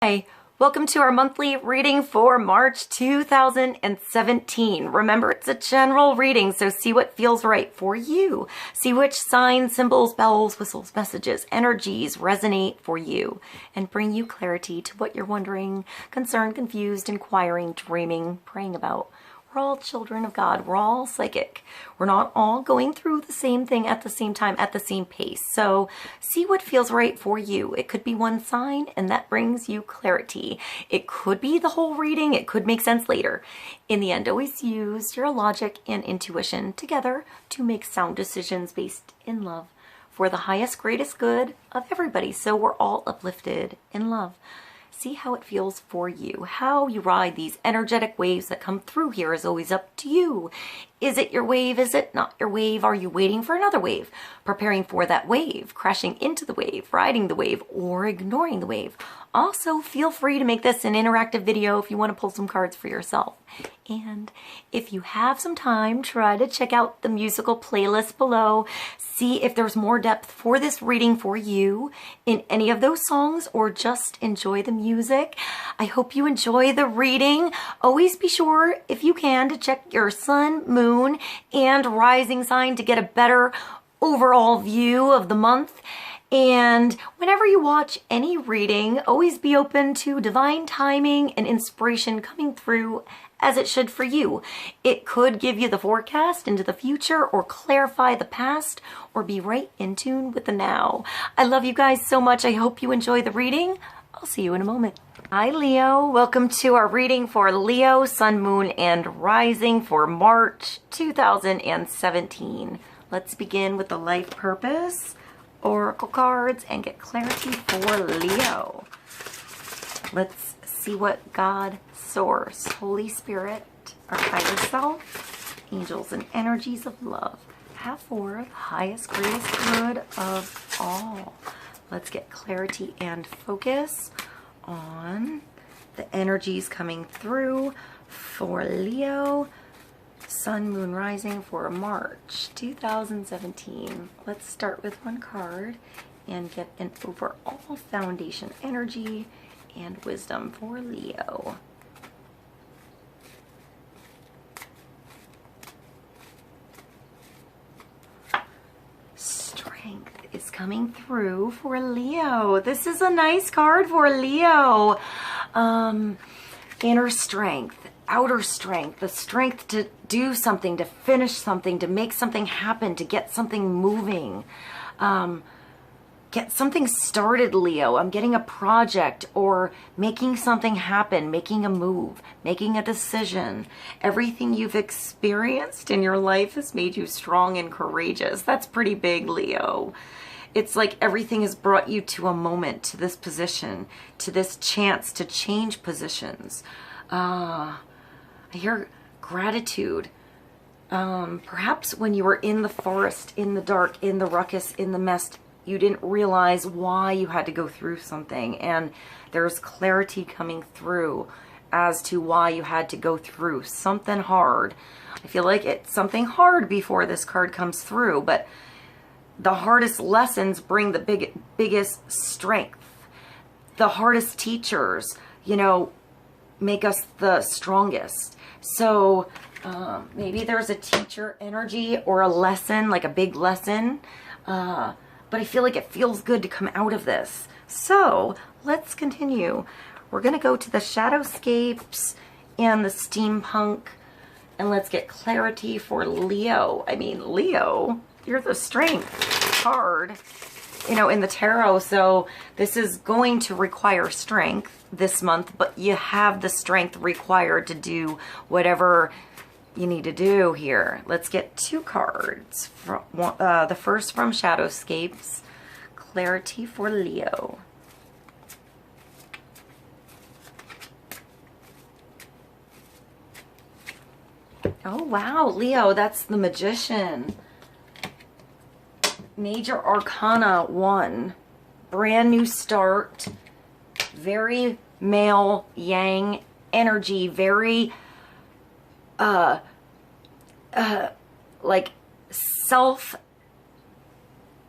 Hi, welcome to our monthly reading for March 2017. Remember, it's a general reading, so see what feels right for you. See which signs, symbols, bells, whistles, messages, energies resonate for you and bring you clarity to what you're wondering, concerned, confused, inquiring, dreaming, praying about. We're all children of God. We're all psychic. We're not all going through the same thing at the same time, at the same pace. So see what feels right for you. It could be one sign and that brings you clarity. It could be the whole reading. It could make sense later. In the end, always use your logic and intuition together to make sound decisions based in love for the highest, greatest good of everybody. So we're all uplifted in love. See how it feels for you. How you ride these energetic waves that come through here is always up to you. Is it your wave? Is it not your wave? Are you waiting for another wave? Preparing for that wave, crashing into the wave, riding the wave, or ignoring the wave? Also, feel free to make this an interactive video if you want to pull some cards for yourself. And if you have some time, try to check out the musical playlist below. See if there's more depth for this reading for you in any of those songs, or just enjoy the music. I hope you enjoy the reading. Always be sure, if you can, to check your sun, moon, and rising sign to get a better overall view of the month. And whenever you watch any reading, always be open to divine timing and inspiration coming through as it should for you. It could give you the forecast into the future, or clarify the past, or be right in tune with the now. I love you guys so much. I hope you enjoy the reading. I'll see you in a moment. Hi Leo, welcome to our reading for Leo, Sun, Moon, and Rising for March 2017. Let's begin with the life purpose oracle cards and get clarity for Leo. Let's see what God, Source, Holy Spirit, our higher self, angels, and energies of love have for the highest, greatest good of all. Let's get clarity and focus on the energies coming through for Leo, Sun, Moon, Rising for March 2017. Let's start with one card and get an overall foundation energy and wisdom for Leo. Strength is coming through for Leo. This is a nice card for Leo. Inner strength, outer strength, the strength to do something, to finish something, to make something happen, to get something moving. Get something started, Leo. I'm getting a project, or making something happen, making a move, making a decision. Everything you've experienced in your life has made you strong and courageous. That's pretty big, Leo. It's like everything has brought you to a moment, to this position, to this chance to change positions. I hear gratitude. Perhaps when you were in the forest, in the dark, in the ruckus, in the mess, you didn't realize why you had to go through something, and there's clarity coming through as to why you had to go through something hard. I feel like it's something hard before this card comes through, but the hardest lessons bring the biggest strength. The hardest teachers, you know, make us the strongest. So maybe there's a teacher energy or a lesson, like a big lesson. But I feel like it feels good to come out of this. So let's continue. We're going to go to the Shadowscapes and the Steampunk, and let's get clarity for Leo. I mean, Leo, you're the strength card, you know, in the tarot. So this is going to require strength this month, but you have the strength required to do whatever you need to do here. Let's get two cards. From, the first from Shadowscapes, clarity for Leo. Oh wow, Leo, that's the Magician. Major Arcana 1. Brand new start. Very male yang energy. Very like self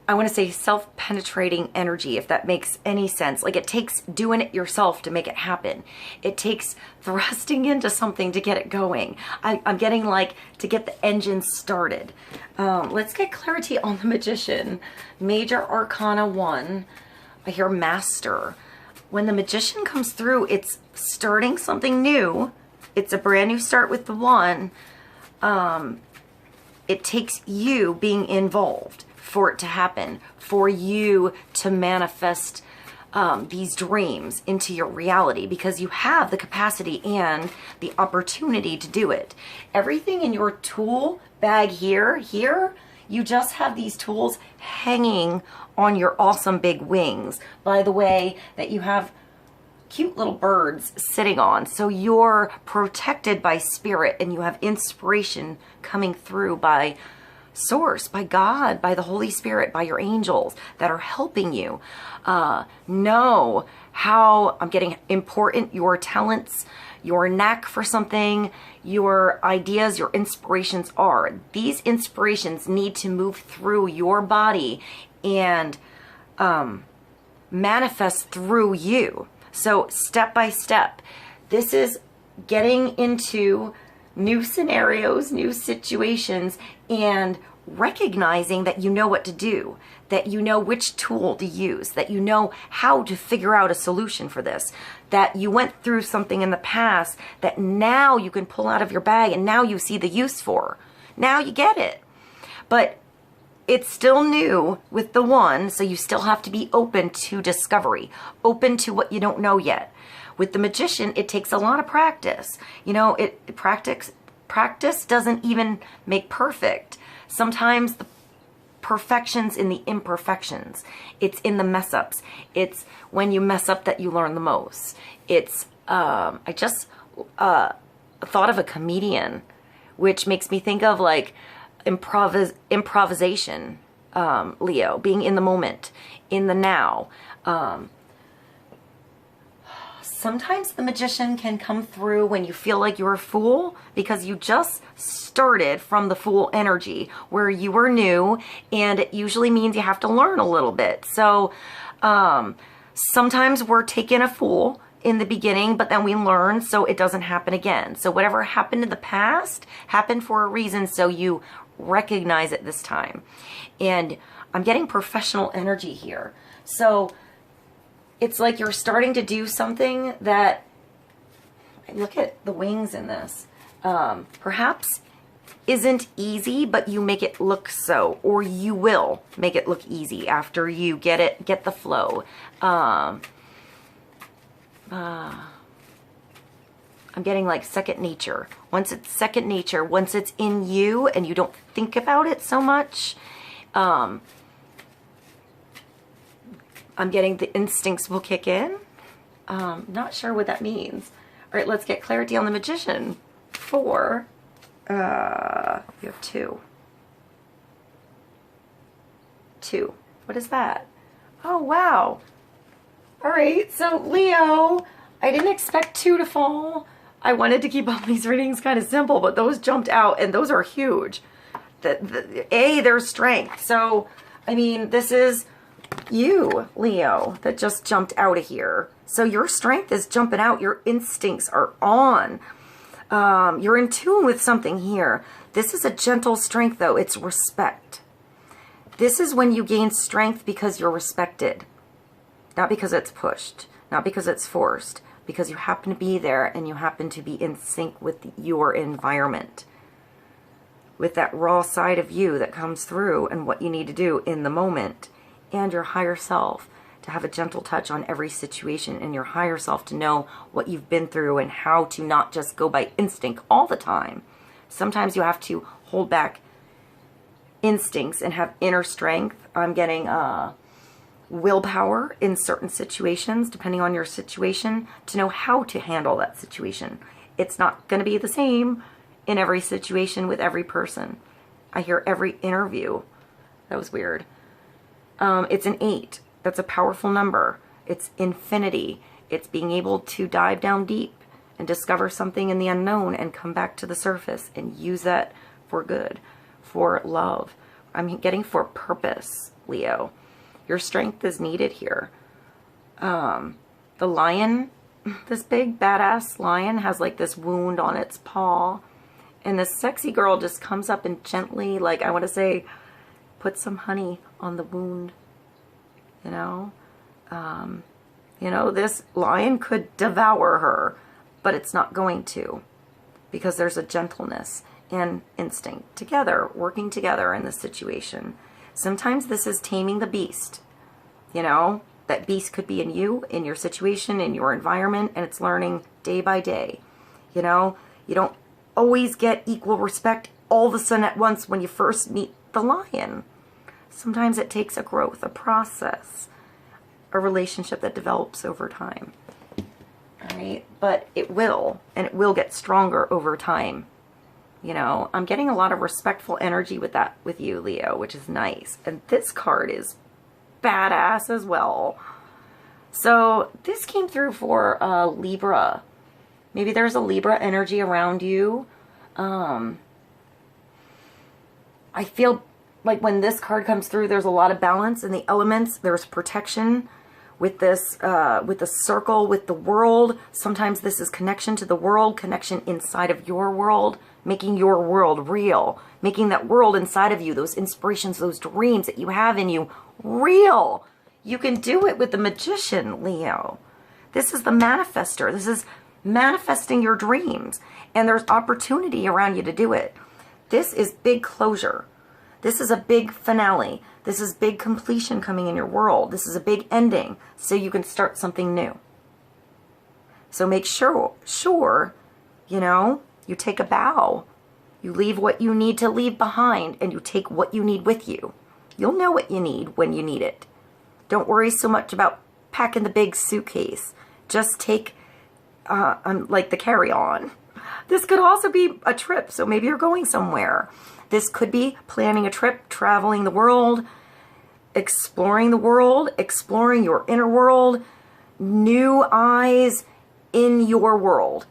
I want to say self-penetrating energy, if that makes any sense. Like it takes doing it yourself to make it happen. It takes thrusting into something to get it going. I'm getting like to get the engine started. Let's get clarity on the Magician. Major Arcana 1. I hear Master. When the Magician comes through, it's starting something new. It's a brand new start with the 1. It takes you being involved for it to happen, for you to manifest these dreams into your reality, because you have the capacity and the opportunity to do it. Everything in your tool bag here, you just have these tools hanging on your awesome big wings, by the way, that you have cute little birds sitting on. So you're protected by spirit and you have inspiration coming through by Source, by God, by the Holy Spirit, by your angels that are helping you know how, I'm getting important, your talents, your knack for something, your ideas, your inspirations are. These inspirations need to move through your body and manifest through you. So step by step, this is getting into new scenarios, new situations, and recognizing that you know what to do, that you know which tool to use, that you know how to figure out a solution for this, that you went through something in the past that now you can pull out of your bag and now you see the use for. Now you get it. But it's still new with the 1, so you still have to be open to discovery, open to what you don't know yet. With the Magician, it takes a lot of practice. You know, practice doesn't even make perfect. Sometimes the perfection's in the imperfections. It's in the mess ups. It's when you mess up that you learn the most. It's, I just thought of a comedian, which makes me think of like improvisation, Leo, being in the moment, in the now. Sometimes the Magician can come through when you feel like you're a fool because you just started from the Fool energy where you were new, and it usually means you have to learn a little bit. So sometimes we're taking a fool in the beginning, but then we learn so it doesn't happen again. So whatever happened in the past happened for a reason, so you recognize it this time. And I'm getting professional energy here. So it's like you're starting to do something that, look at the wings in this, perhaps isn't easy, but you make it look so, or you will make it look easy after you get the flow. I'm getting like second nature. Once it's second nature, once it's in you and you don't think about it so much, I'm getting the instincts will kick in. Not sure what that means. All right, let's get clarity on the Magician. 4. You have 2. 2. What is that? Oh, wow. All right, so Leo, I didn't expect 2 to fall. I wanted to keep all these readings kind of simple, but those jumped out, and those are huge. There's strength. So, I mean, this is you, Leo, that just jumped out of here. So your strength is jumping out. Your instincts are on. You're in tune with something here. This is a gentle strength, though. It's respect. This is when you gain strength because you're respected. Not because it's pushed. Not because it's forced. Because you happen to be there and you happen to be in sync with your environment. With that raw side of you that comes through and what you need to do in the moment. And your higher self to have a gentle touch on every situation, and your higher self to know what you've been through and how to not just go by instinct all the time. Sometimes you have to hold back instincts and have inner strength. I'm getting willpower in certain situations, depending on your situation, to know how to handle that situation. It's not going to be the same in every situation with every person. I hear every interview. That was weird. It's an 8. That's a powerful number. It's infinity. It's being able to dive down deep and discover something in the unknown and come back to the surface and use that for good, for love. I'm getting for purpose. Leo. Your strength is needed here. The lion, this big badass lion has like this wound on its paw. And this sexy girl just comes up and gently, like I want to say, put some honey on the wound. You know? You know, this lion could devour her, but it's not going to, because there's a gentleness and instinct together, working together in this situation. Sometimes this is taming the beast. You know, that beast could be in you, in your situation, in your environment, and it's learning day by day. You know, you don't always get equal respect all of a sudden at once when you first meet the lion. Sometimes it takes a growth, a process, a relationship that develops over time. All right, but it will, and it will get stronger over time. You know, I'm getting a lot of respectful energy with that, with you, Leo, which is nice. And this card is badass as well. So this came through for Libra. Maybe there's a Libra energy around you. I feel like when this card comes through, there's a lot of balance in the elements. There's protection with this, with the circle, with the world. Sometimes this is connection to the world, connection inside of your world, making your world real, making that world inside of you, those inspirations, those dreams that you have in you, real. You can do it with the Magician, Leo. This is the manifester. This is manifesting your dreams. And there's opportunity around you to do it. This is big closure. This is a big finale. This is big completion coming in your world. This is a big ending, so you can start something new. So make sure, you know, you take a bow. You leave what you need to leave behind, and you take what you need with you. You'll know what you need when you need it. Don't worry so much about packing the big suitcase. Just take, like the carry-on. This could also be a trip, so maybe you're going somewhere. This could be planning a trip, traveling the world, exploring your inner world, new eyes in your world,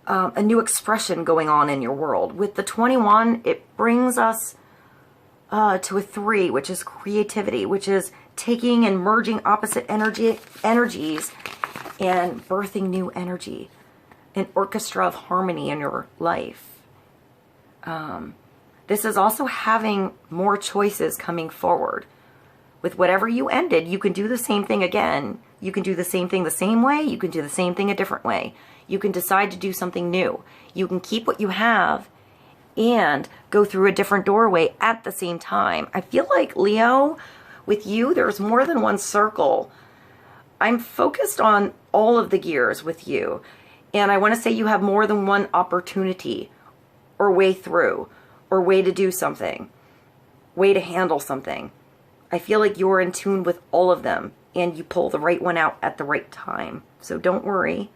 a new expression going on in your world. With the 21, it brings us to a 3, which is creativity, which is taking and merging opposite energies and birthing new energy, an orchestra of harmony in your life. This is also having more choices coming forward. With whatever you ended, you can do the same thing again. You can do the same thing the same way. You can do the same thing a different way. You can decide to do something new. You can keep what you have and go through a different doorway at the same time. I feel like, Leo, with you, there's more than one circle. I'm focused on all of the gears with you. And I want to say you have more than one opportunity or way through, or way to do something, way to handle something. I feel like you're in tune with all of them, and you pull the right one out at the right time. So don't worry.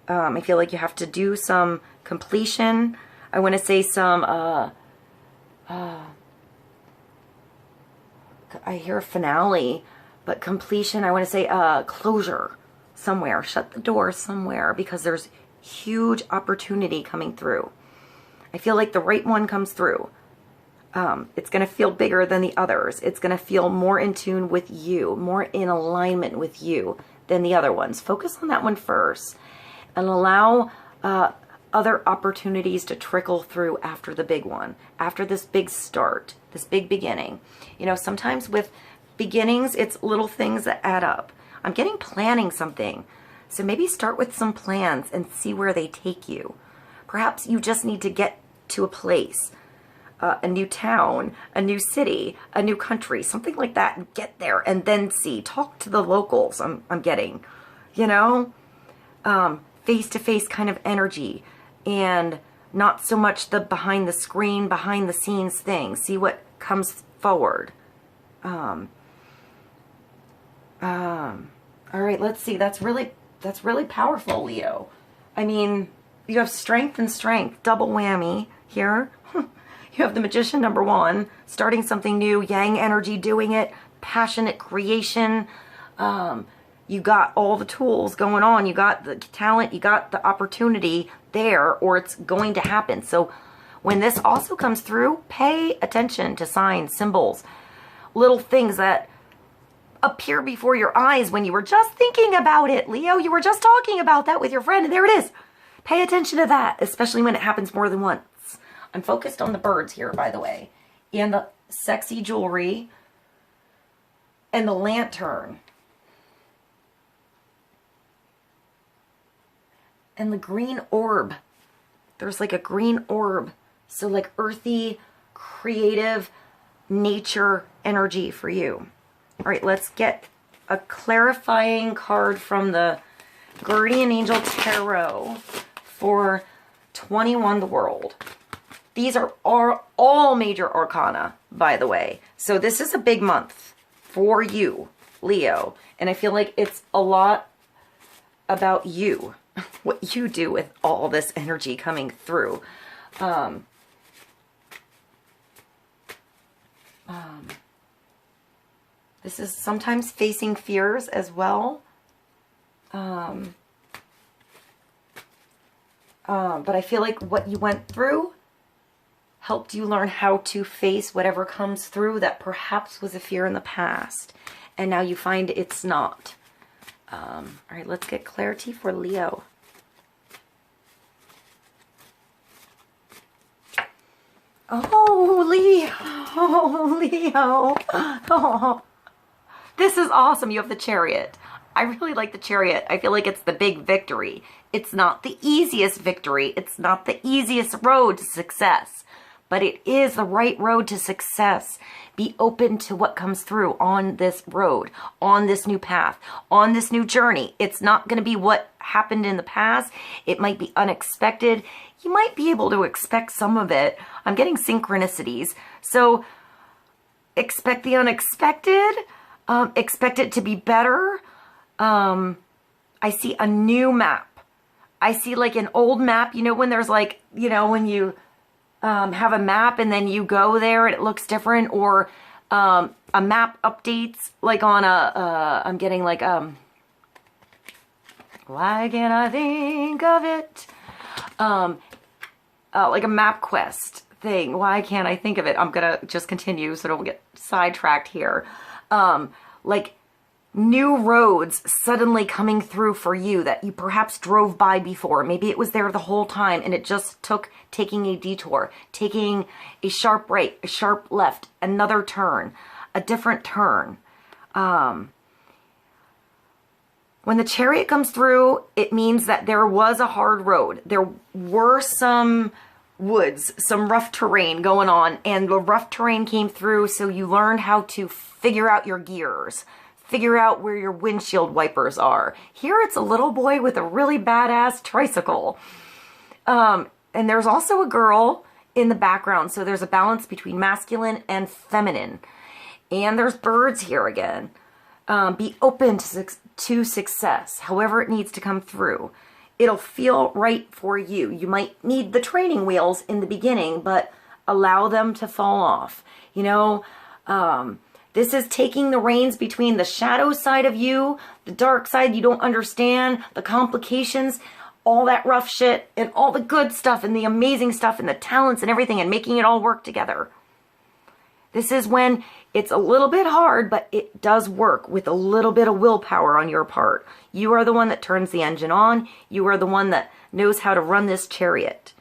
I feel like you have to do some completion. I want to say some, I hear finale, but completion, I want to say closure somewhere. Shut the door somewhere, because there's huge opportunity coming through. I feel like the right one comes through. It's going to feel bigger than the others. It's going to feel more in tune with you, more in alignment with you than the other ones. Focus on that one first and allow other opportunities to trickle through after the big one, after this big start, this big beginning. You know, sometimes with beginnings, it's little things that add up. I'm getting planning something. So maybe start with some plans and see where they take you. Perhaps you just need to get to a place, a new town, a new city, a new country, something like that, and get there and then see. Talk to the locals, I'm getting, you know, face-to-face kind of energy, and not so much the behind the screen, behind the scenes thing. See what comes forward. All right, let's see. That's really powerful, Leo. I mean, you have strength and strength, double whammy here. You have the Magician, number 1, starting something new, yang energy, doing it, passionate creation. You got all the tools going on. You got the talent, you got the opportunity there, or it's going to happen. So when this also comes through, pay attention to signs, symbols. little things that appear before your eyes when you were just thinking about it. Leo, you were just talking about that with your friend, and there it is. Pay attention to that, especially when it happens more than once. I'm focused on the birds here, by the way, and the sexy jewelry and the lantern and the green orb. There's like a green orb. So like earthy, creative, nature energy for you. All right, let's get a clarifying card from the Guardian Angel Tarot for 21 the World. These are all major arcana, by the way. So this is a big month for you, Leo. And I feel like it's a lot about you, what you do with all this energy coming through. This is sometimes facing fears as well. But I feel like what you went through helped you learn how to face whatever comes through that perhaps was a fear in the past. And now you find it's not. All right, let's get clarity for Leo. Oh, Leo. Oh, Leo. Oh. This is awesome. You have the chariot. I really like the chariot. I feel like it's the big victory. It's not the easiest victory. It's not the easiest road to success, but it is the right road to success. Be open to what comes through on this road, on this new path, on this new journey. It's not going to be what happened in the past. It might be unexpected. You might be able to expect some of it. I'm getting synchronicities. So expect the unexpected. Expect it to be better. I see a new map. I see like an old map, you know, when there's like, you know, when you have a map and then you go there and it looks different, or a map updates like on a, I'm getting like, why can't I think of it? Like a map quest thing. Why can't I think of it? I'm going to just continue so don't get sidetracked here. Like new roads suddenly coming through for you that you perhaps drove by before. Maybe it was there the whole time and it just took taking a detour, taking a sharp right, a sharp left, another turn, a different turn. When the chariot comes through, it means that there was a hard road. There were some woods, some rough terrain going on, and the rough terrain came through, so you learned how to figure out your gears, figure out where your windshield wipers are. Here it's a little boy with a really badass tricycle. And there's also a girl in the background, so there's a balance between masculine and feminine. And there's birds here again. Be open to success, however it needs to come through. It'll feel right for you. You might need the training wheels in the beginning, but allow them to fall off. You know, this is taking the reins between the shadow side of you, the dark side you don't understand, the complications, all that rough shit, and all the good stuff and the amazing stuff and the talents and everything, and making it all work together. This is when it's a little bit hard, but it does work with a little bit of willpower on your part. You are the one that turns the engine on. You are the one that knows how to run this chariot.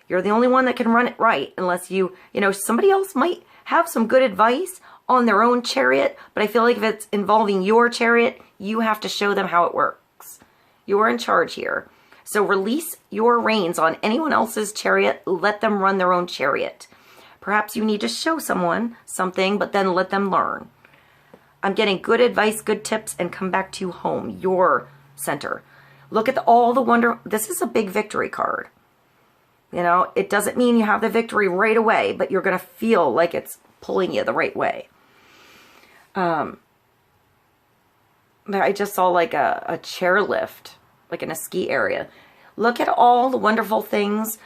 You're the only one that can run it right, unless you know, somebody else might have some good advice on their own chariot, but I feel like if it's involving your chariot, you have to show them how it works. You're in charge here. So release your reins on anyone else's chariot. Let them run their own chariot. Perhaps you need to show someone something, but then let them learn. I'm getting good advice, good tips, and come back to home, your center. Look at all the wonder. This is a big victory card. You know, it doesn't mean you have the victory right away, but you're going to feel like it's pulling you the right way. I just saw like a chairlift, like in a ski area. Look at all the wonderful things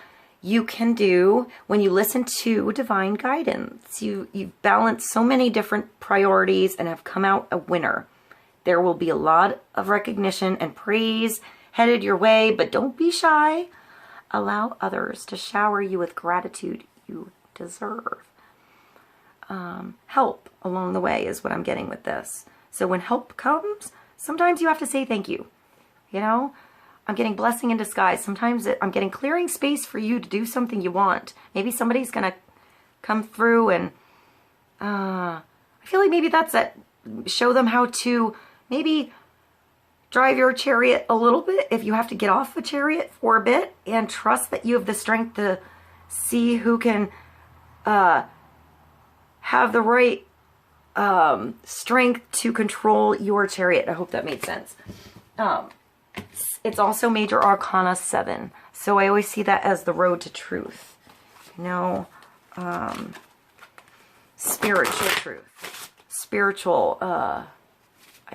you can do when you listen to divine guidance. You balance so many different priorities and have come out a winner. There will be a lot of recognition and praise headed your way, but don't be shy. Allow others to shower you with gratitude you deserve. help along the way is what I'm getting with this. So when help comes, sometimes you have to say thank you. You know, I'm getting blessing in disguise. Sometimes I'm getting clearing space for you to do something you want. Maybe somebody's going to come through and I feel like maybe that's it. Show them how to maybe drive your chariot a little bit if you have to get off a chariot for a bit, and trust that you have the strength to see who can have the right strength to control your chariot. I hope that made sense. It's also Major Arcana 7. So I always see that as the road to truth. You know, spiritual truth. Spiritual,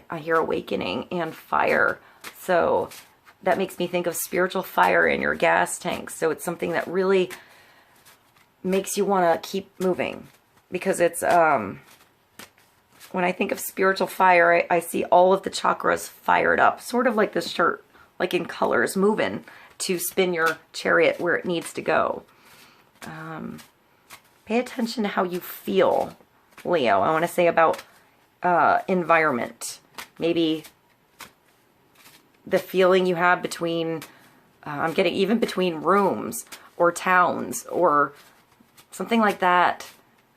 I hear awakening and fire. So that makes me think of spiritual fire in your gas tanks. So it's something that really makes you want to keep moving. Because it's, when I think of spiritual fire, I see all of the chakras fired up. Sort of like this shirt, like in colors, moving to spin your chariot where it needs to go. Pay attention to how you feel, Leo. I want to say about environment. Maybe the feeling you have between, I'm getting even between rooms or towns or something like that.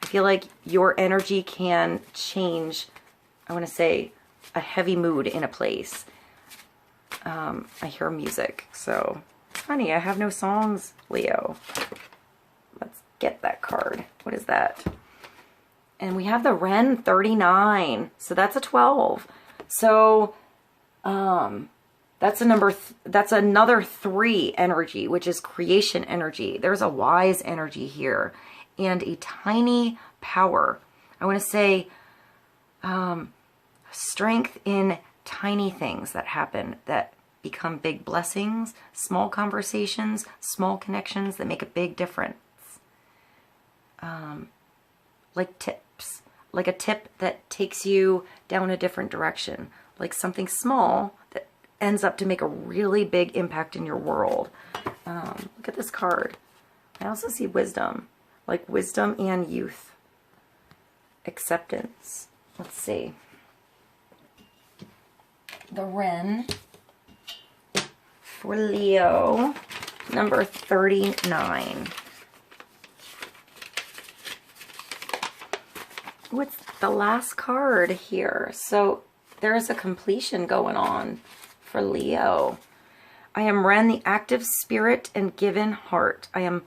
I feel like your energy can change, I want to say, a heavy mood in a place. I hear music, so funny, I have no songs, Leo. Let's get that card. What is that? And we have the WREN 39, so that's a 12. So that's a number. That's another 3 energy, which is creation energy. There's a wise energy here, and a tiny power. I want to say strength in tiny things that happen that become big blessings, small conversations, small connections that make a big difference. Like tips, like a tip that takes you down a different direction, like something small that ends up to make a really big impact in your world. Look at this card. I also see wisdom, like wisdom and youth. Acceptance. Let's see. The WREN for Leo, number 39. What's the last card here? So there's a completion going on for Leo. I am WREN, the active spirit and given heart. I am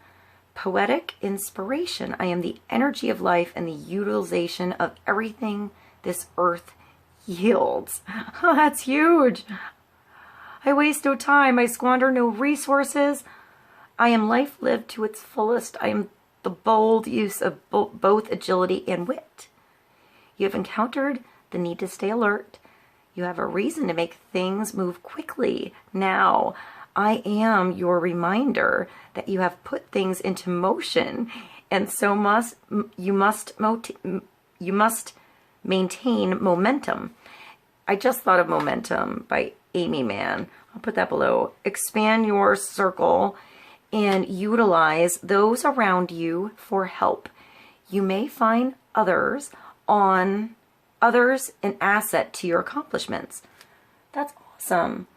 poetic inspiration. I am the energy of life and the utilization of everything this earth yields. Oh, that's huge. I waste no time. I squander no resources. I am life lived to its fullest. I am the bold use of both agility and wit. You have encountered the need to stay alert. You have a reason to make things move quickly. Now, I am your reminder that you have put things into motion, and so you must maintain momentum. I just thought of Momentum by Amy Mann. I'll put that below. Expand your circle and utilize those around you for help. You may find others an asset to your accomplishments. That's awesome.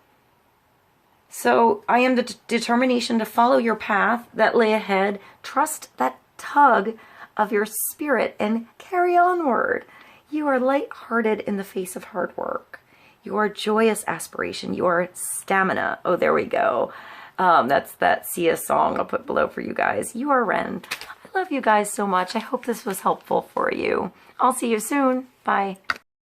So I am the determination to follow your path that lay ahead. Trust that tug of your spirit and carry onward. You are lighthearted in the face of hard work. You are joyous aspiration. You are stamina. Oh, there we go. That's that Sia song I'll put below for you guys. You are WREN. I love you guys so much. I hope this was helpful for you. I'll see you soon. Bye.